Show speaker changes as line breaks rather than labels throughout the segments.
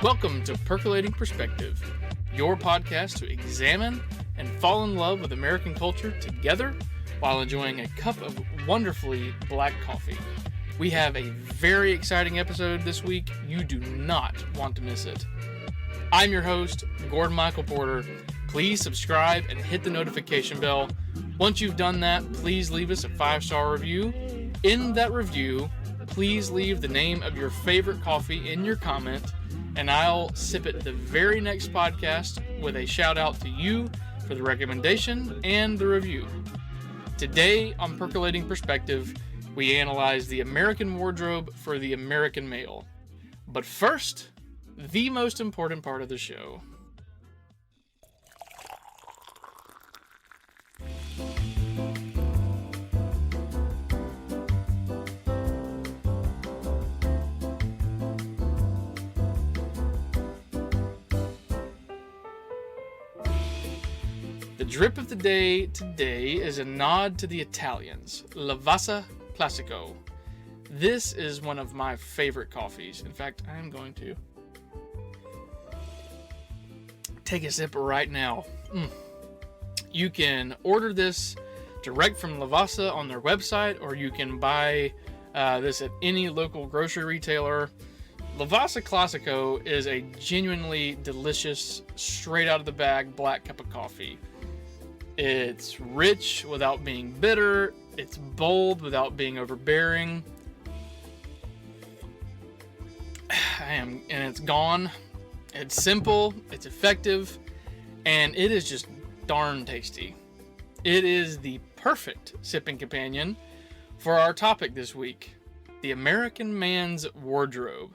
Welcome to Percolating Perspective, your podcast to examine and fall in love with American culture together while enjoying a cup of wonderfully black coffee. We have a very exciting episode this week. You do not want to miss it. I'm your host, Gordon Michael Porter. Please subscribe and hit the notification bell. Once you've done that, please leave us a 5-star review. In that review, please leave the name of your favorite coffee in your comment, and I'll sip it the very next podcast with a shout out to you for the recommendation and the review. Today on Percolating Perspective, we analyze the American wardrobe for the American male. But first, the most important part of the show. The drip of the day today is a nod to the Italians, Lavazza Classico. This is one of my favorite coffees. In fact, I am going to take a sip right now. You can order this direct from Lavazza on their website, or you can buy this at any local grocery retailer. Lavazza Classico is a genuinely delicious, straight out of the bag black cup of coffee. It's rich without being bitter. It's bold without being overbearing. And it's gone. It's simple, it's effective, and it is just darn tasty. It is the perfect sipping companion for our topic this week, the American man's wardrobe.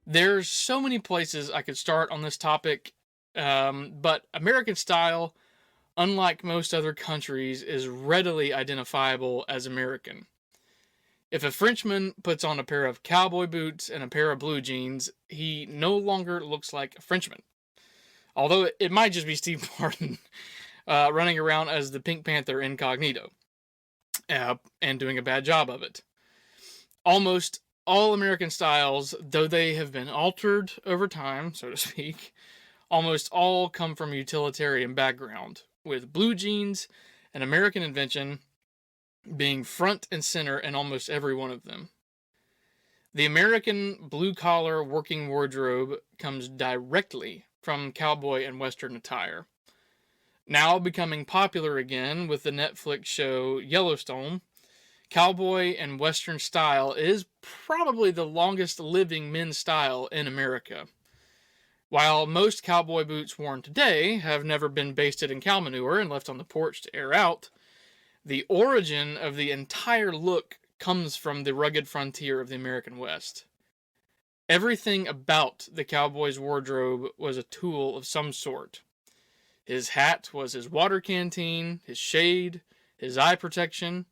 There's so many places I could start on this topic, but American style, unlike most other countries, is readily identifiable as American. If a Frenchman puts on a pair of cowboy boots and a pair of blue jeans, he no longer looks like a Frenchman. Although it might just be Steve Martin running around as the Pink Panther incognito and doing a bad job of it. Almost all American styles, though they have been altered over time, so to speak, almost all come from a utilitarian background, with blue jeans, an American invention, being front and center in almost every one of them. The American blue-collar working wardrobe comes directly from cowboy and western attire. Now becoming popular again with the Netflix show Yellowstone, cowboy and western style is probably the longest living men's style in America. While most cowboy boots worn today have never been basted in cow manure and left on the porch to air out, the origin of the entire look comes from the rugged frontier of the American West. Everything about the cowboy's wardrobe was a tool of some sort. His hat was his water canteen, his shade, his eye protection,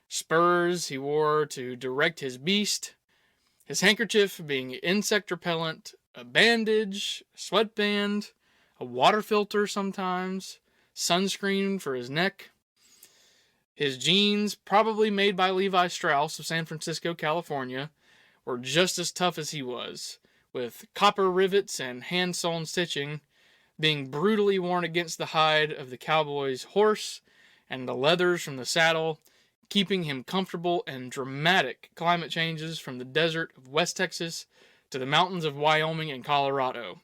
spurs he wore to direct his beast, his handkerchief being insect repellent, a bandage, a sweatband, a water filter sometimes, sunscreen for his neck. His jeans, probably made by Levi Strauss of San Francisco, California, were just as tough as he was, with copper rivets and hand-sewn stitching, being brutally worn against the hide of the cowboy's horse and the leathers from the saddle, keeping him comfortable in dramatic climate changes from the desert of West Texas to the mountains of Wyoming and Colorado.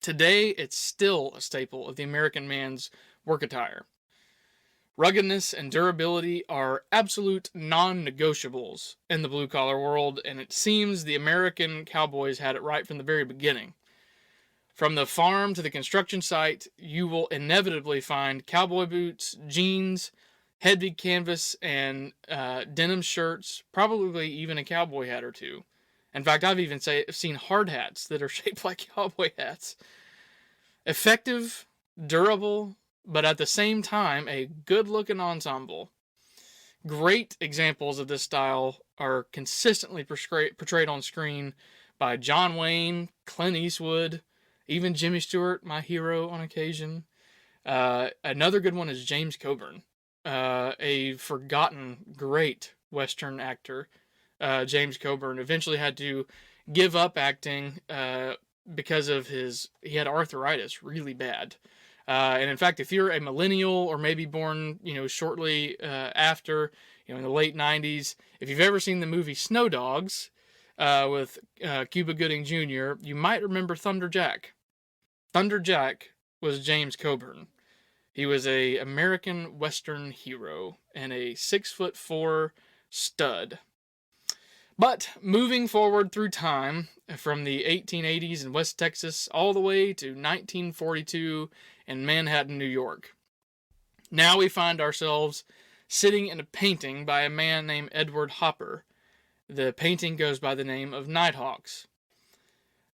Today, it's still a staple of the American man's work attire. Ruggedness and durability are absolute non-negotiables in the blue-collar world, and it seems the American cowboys had it right from the very beginning. From the farm to the construction site, you will inevitably find cowboy boots, jeans, heavy canvas, and denim shirts, probably even a cowboy hat or two. In fact, I've even seen hard hats that are shaped like cowboy hats. Effective, durable, but at the same time, a good-looking ensemble. Great examples of this style are consistently portrayed on screen by John Wayne, Clint Eastwood, even Jimmy Stewart, my hero on occasion. Another good one is James Coburn, a forgotten great Western actor. James Coburn eventually had to give up acting because of he had arthritis really bad. And in fact, if you're a millennial or maybe born, shortly after, in the late 90s, if you've ever seen the movie Snow Dogs with Cuba Gooding Jr., you might remember Thunder Jack. Thunder Jack was James Coburn. He was a American Western hero and a 6'4" stud. But moving forward through time, from the 1880s in West Texas all the way to 1942 in Manhattan, New York. Now we find ourselves sitting in a painting by a man named Edward Hopper. The painting goes by the name of Nighthawks.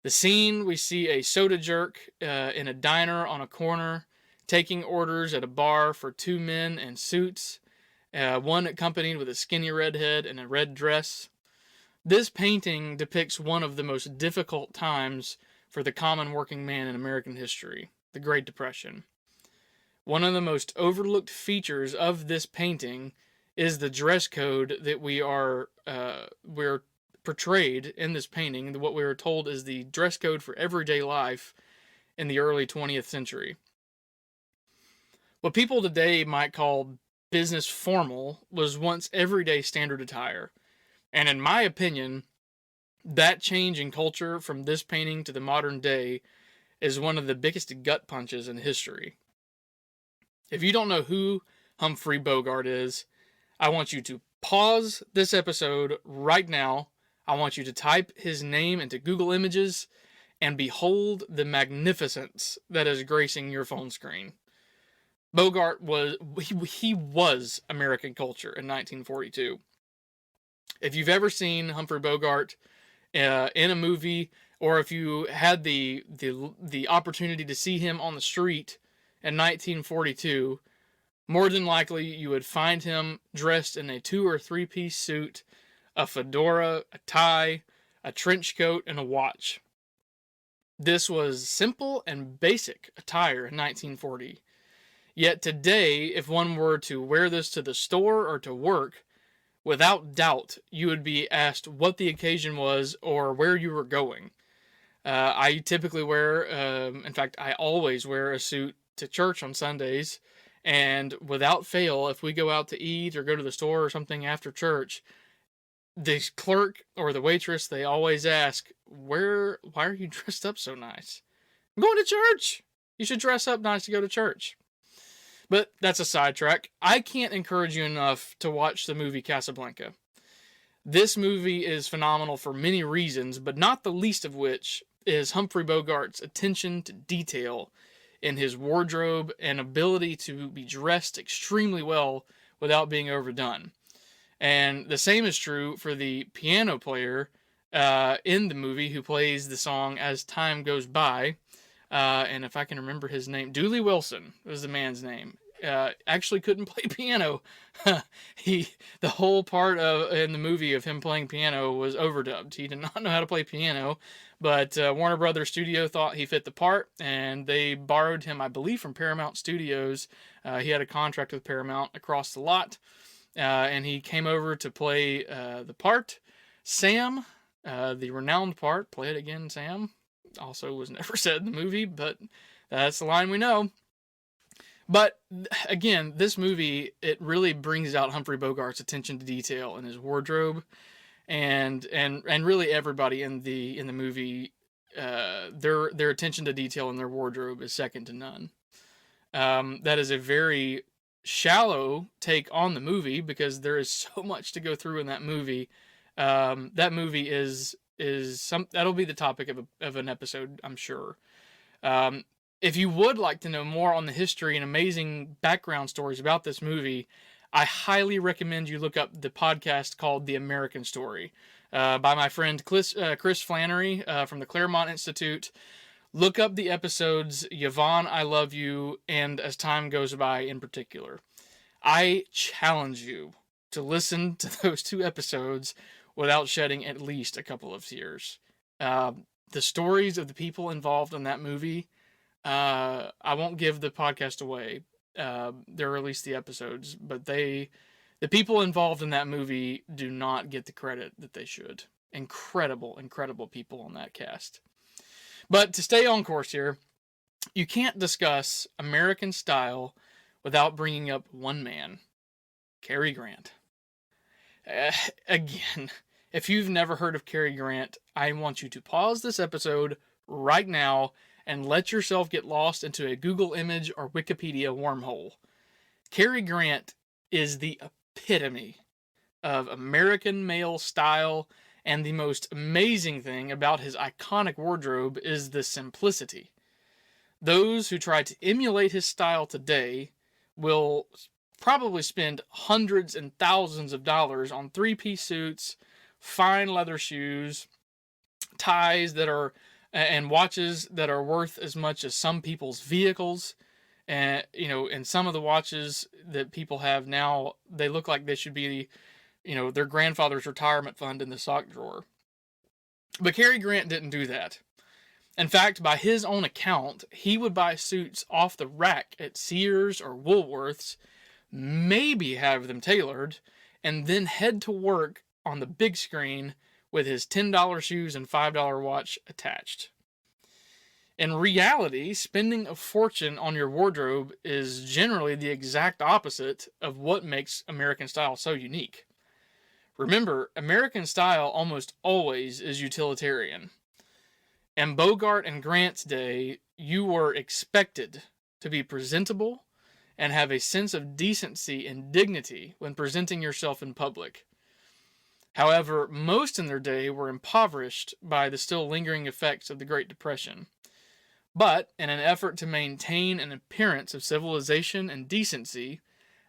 The scene, we see a soda jerk in a diner on a corner, taking orders at a bar for two men in suits, one accompanied with a skinny redhead in a red dress. This painting depicts one of the most difficult times for the common working man in American history, the Great Depression. One of the most overlooked features of this painting is the dress code that we're portrayed in this painting, what we were told is the dress code for everyday life in the early 20th century. What people today might call business formal was once everyday standard attire. And in my opinion, that change in culture from this painting to the modern day is one of the biggest gut punches in history. If you don't know who Humphrey Bogart is, I want you to pause this episode right now. I want you to type his name into Google Images and behold the magnificence that is gracing your phone screen. Bogart was American culture in 1942. If you've ever seen Humphrey Bogart in a movie, or if you had the opportunity to see him on the street in 1942, more than likely you would find him dressed in a 2 or 3 piece suit, a fedora, a tie, a trench coat, and a watch. This was simple and basic attire in 1940. Yet today, if one were to wear this to the store or to work, without doubt, you would be asked what the occasion was or where you were going. I typically wear, in fact, I always wear a suit to church on Sundays. And without fail, if we go out to eat or go to the store or something after church, the clerk or the waitress, they always ask, why are you dressed up so nice? I'm going to church. You should dress up nice to go to church. But that's a sidetrack. I can't encourage you enough to watch the movie Casablanca. This movie is phenomenal for many reasons, but not the least of which is Humphrey Bogart's attention to detail in his wardrobe and ability to be dressed extremely well without being overdone. And the same is true for the piano player in the movie who plays the song As Time Goes By. And if I can remember his name, Dooley Wilson was the man's name. Actually couldn't play piano. The whole part in the movie of him playing piano was overdubbed. He did not know how to play piano, but Warner Brothers Studio thought he fit the part, and they borrowed him, I believe, from Paramount Studios. He had a contract with Paramount across the lot, and he came over to play the part. Sam, the renowned part, play it again, Sam. Also was never said in the movie, but that's the line we know. But again, this movie, it really brings out Humphrey Bogart's attention to detail in his wardrobe, and really everybody in the movie, their attention to detail in their wardrobe is second to none. That is a very shallow take on the movie because there is so much to go through in that movie. That movie is that'll be the topic of an episode, I'm sure. If you would like to know more on the history and amazing background stories about this movie, I highly recommend you look up the podcast called The American Story by my friend Chris Flannery from the Claremont Institute. Look up the episodes Yvonne, I Love You, and As Time Goes By in particular. I challenge you to listen to those 2 episodes without shedding at least a couple of tears. The stories of the people involved in that movie, I won't give the podcast away. They'll release the episodes, but the people involved in that movie do not get the credit that they should. incredible, incredible people on that cast. But to stay on course here, you can't discuss American style without bringing up one man, Cary Grant. Again, if you've never heard of Cary Grant, I want you to pause this episode right now and let yourself get lost into a Google image or Wikipedia wormhole. Cary Grant is the epitome of American male style, and the most amazing thing about his iconic wardrobe is the simplicity. Those who try to emulate his style today will probably spend hundreds and thousands of dollars on three-piece suits, fine leather shoes, ties that are and watches that are worth as much as some people's vehicles. And and some of the watches that people have now, they look like they should be, their grandfather's retirement fund in the sock drawer. But Cary Grant didn't do that. In fact, by his own account, he would buy suits off the rack at Sears or Woolworths, maybe have them tailored, and then head to work on the big screen with his $10 shoes and $5 watch attached. In reality, spending a fortune on your wardrobe is generally the exact opposite of what makes American style so unique. Remember, American style almost always is utilitarian. In Bogart and Grant's day, you were expected to be presentable and have a sense of decency and dignity when presenting yourself in public. However, most in their day were impoverished by the still lingering effects of the Great Depression. But, in an effort to maintain an appearance of civilization and decency,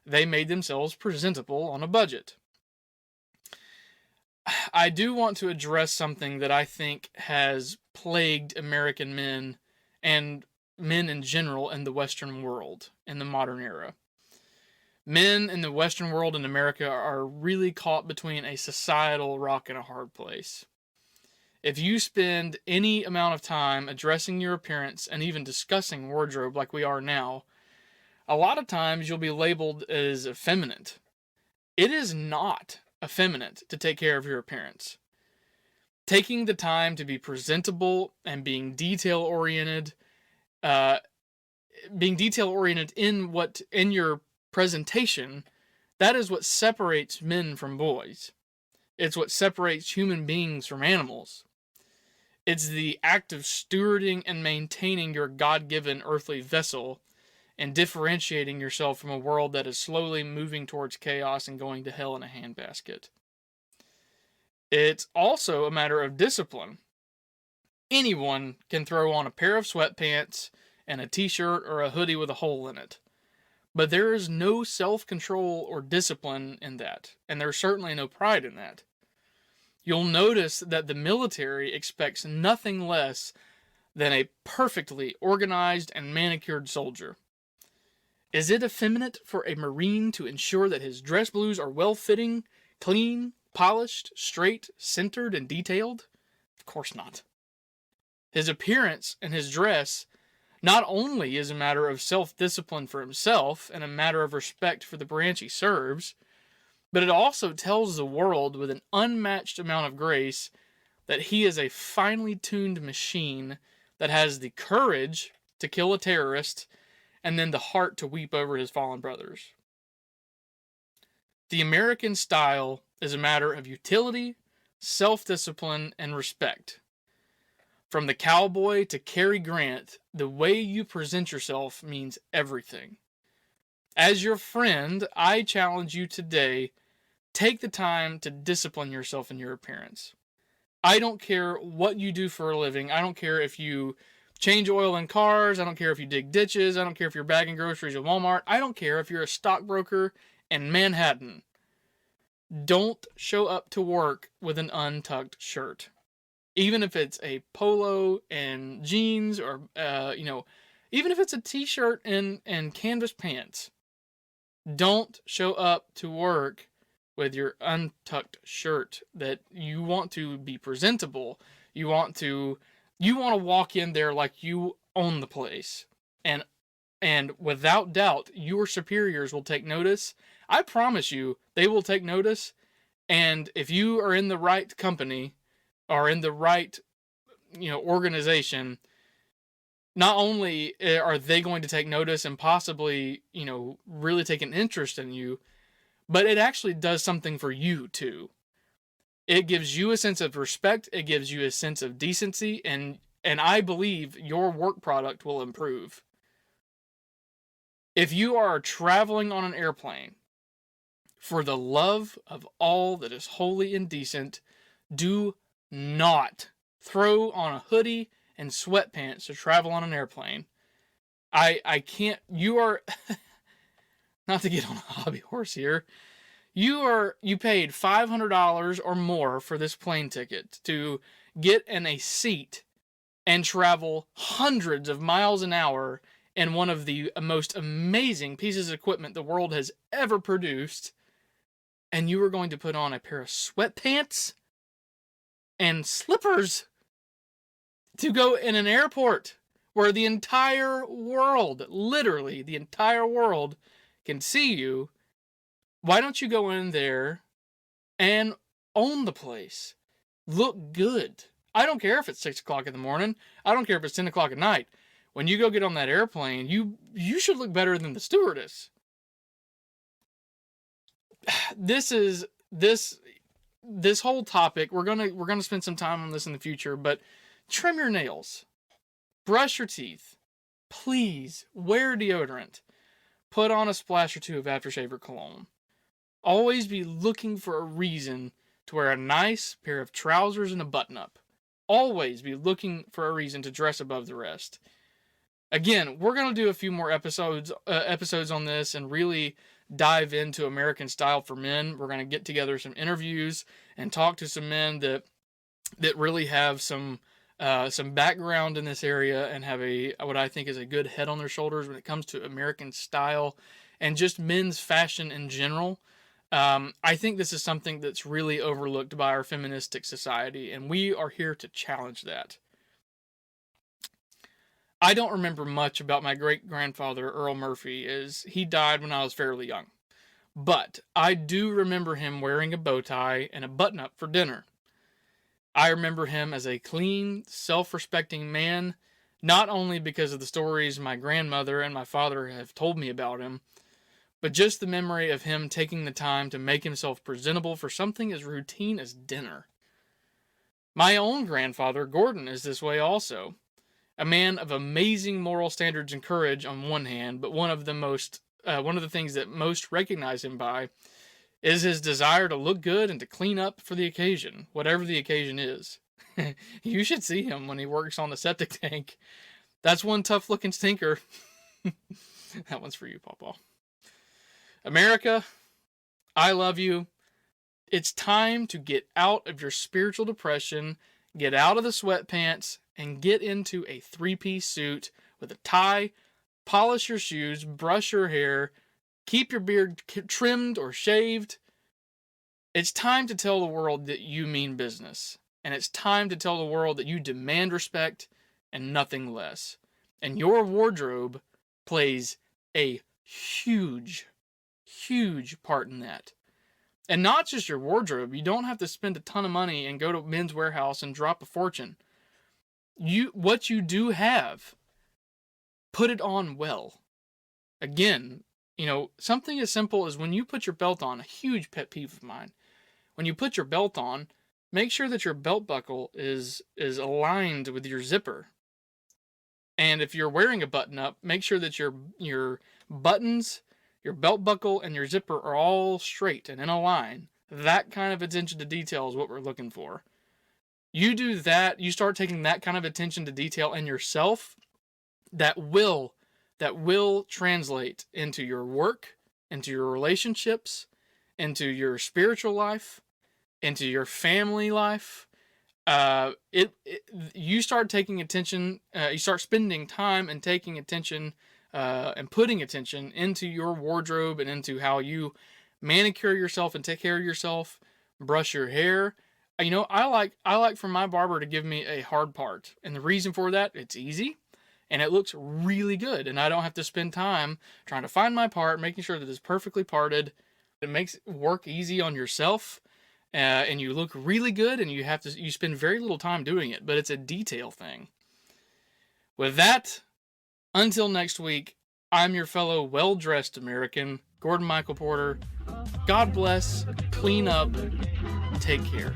they made themselves presentable on a budget. I do want to address something that I think has plagued American men and men in general in the Western world in the modern era. Men in the Western world in America are really caught between a societal rock and a hard place. If you spend any amount of time addressing your appearance and even discussing wardrobe like we are now, a lot of times you'll be labeled as effeminate. It is not effeminate to take care of your appearance. Taking the time to be presentable and being detail-oriented in your presentation, that is what separates men from boys. It's what separates human beings from animals. It's the act of stewarding and maintaining your God-given earthly vessel and differentiating yourself from a world that is slowly moving towards chaos and going to hell in a handbasket. It's also a matter of discipline. Anyone can throw on a pair of sweatpants and a t-shirt or a hoodie with a hole in it. But there is no self-control or discipline in that, and there's certainly no pride in that. You'll notice that the military expects nothing less than a perfectly organized and manicured soldier. Is it effeminate for a Marine to ensure that his dress blues are well-fitting, clean, polished, straight, centered, and detailed? Of course not. His appearance and his dress not only is a matter of self-discipline for himself and a matter of respect for the branch he serves, but it also tells the world with an unmatched amount of grace that he is a finely tuned machine that has the courage to kill a terrorist and then the heart to weep over his fallen brothers. The American style is a matter of utility, self-discipline, and respect. From the cowboy to Cary Grant, the way you present yourself means everything. As your friend, I challenge you today, take the time to discipline yourself in your appearance. I don't care what you do for a living. I don't care if you change oil in cars. I don't care if you dig ditches. I don't care if you're bagging groceries at Walmart. I don't care if you're a stockbroker in Manhattan. Don't show up to work with an untucked shirt. Even if it's a polo and jeans or, even if it's a t-shirt and canvas pants. Don't show up to work with your untucked shirt. That you want to be presentable. You want to walk in there like you own the place. And without doubt, your superiors will take notice. I promise you, they will take notice. And if you are in the right company, are in the right, organization, not only are they going to take notice and possibly, really take an interest in you, but it actually does something for you too. It gives you a sense of respect, it gives you a sense of decency, and I believe your work product will improve. If you are traveling on an airplane, for the love of all that is holy and decent, do not throw on a hoodie and sweatpants to travel on an airplane. I can't, you are, not to get on a hobby horse here, you paid $500 or more for this plane ticket to get in a seat and travel hundreds of miles an hour in one of the most amazing pieces of equipment the world has ever produced, and you were going to put on a pair of sweatpants and slippers to go in an airport where the entire world, literally the entire world, can see you. Why don't you go in there and own the place? Look good. I don't care if it's 6 o'clock in the morning. I don't care if it's 10 o'clock at night. When you go get on that airplane, you should look better than the stewardess. This whole topic, we're gonna spend some time on this in the future, but trim your nails, brush your teeth, please wear deodorant, put on a splash or two of aftershave or cologne. Always be looking for a reason to wear a nice pair of trousers and a button-up. Always be looking for a reason to dress above the rest. Again, we're going to do a few more episodes on this and really dive into American style for men. We're going to get together some interviews and talk to some men that really have some background in this area and have what I think is a good head on their shoulders when it comes to American style and just men's fashion in general. I think this is something that's really overlooked by our feministic society, and we are here to challenge that. I don't remember much about my great-grandfather, Earl Murphy, as he died when I was fairly young. But I do remember him wearing a bow tie and a button-up for dinner. I remember him as a clean, self-respecting man, not only because of the stories my grandmother and my father have told me about him, but just the memory of him taking the time to make himself presentable for something as routine as dinner. My own grandfather, Gordon, is this way also. A man of amazing moral standards and courage on one hand, but one of the things that most recognize him by is his desire to look good and to clean up for the occasion, whatever the occasion is. You should see him when he works on the septic tank. That's one tough-looking stinker. That one's for you, Pawpaw. America, I love you. It's time to get out of your spiritual depression, get out of the sweatpants, and get into a three-piece suit with a tie, polish your shoes, brush your hair, keep your beard trimmed or shaved. It's time to tell the world that you mean business. And it's time to tell the world that you demand respect and nothing less. And your wardrobe plays a huge part in that. And not just your wardrobe. You don't have to spend a ton of money and go to Men's Warehouse and drop a fortune. What you do have, put it on well. Again, something as simple as when you put your belt on, a huge pet peeve of mine. When you put your belt on, make sure that your belt buckle is aligned with your zipper. And if you're wearing a button up, make sure that your buttons, your belt buckle, and your zipper are all straight and in a line. That kind of attention to detail is what we're looking for. You do that, you start taking that kind of attention to detail in yourself, that will translate into your work, into your relationships, into your spiritual life, into your family life. You start taking attention, you start spending time and taking attention and putting attention into your wardrobe and into how you manicure yourself and take care of yourself, brush your hair. I like for my barber to give me a hard part. And the reason for that, it's easy and it looks really good. And I don't have to spend time trying to find my part, making sure that it's perfectly parted. It makes work easy on yourself. and you look really good, and you spend very little time doing it, but it's a detail thing. With that, until next week, I'm your fellow well-dressed American, Gordon Michael Porter. God bless, clean up, take care.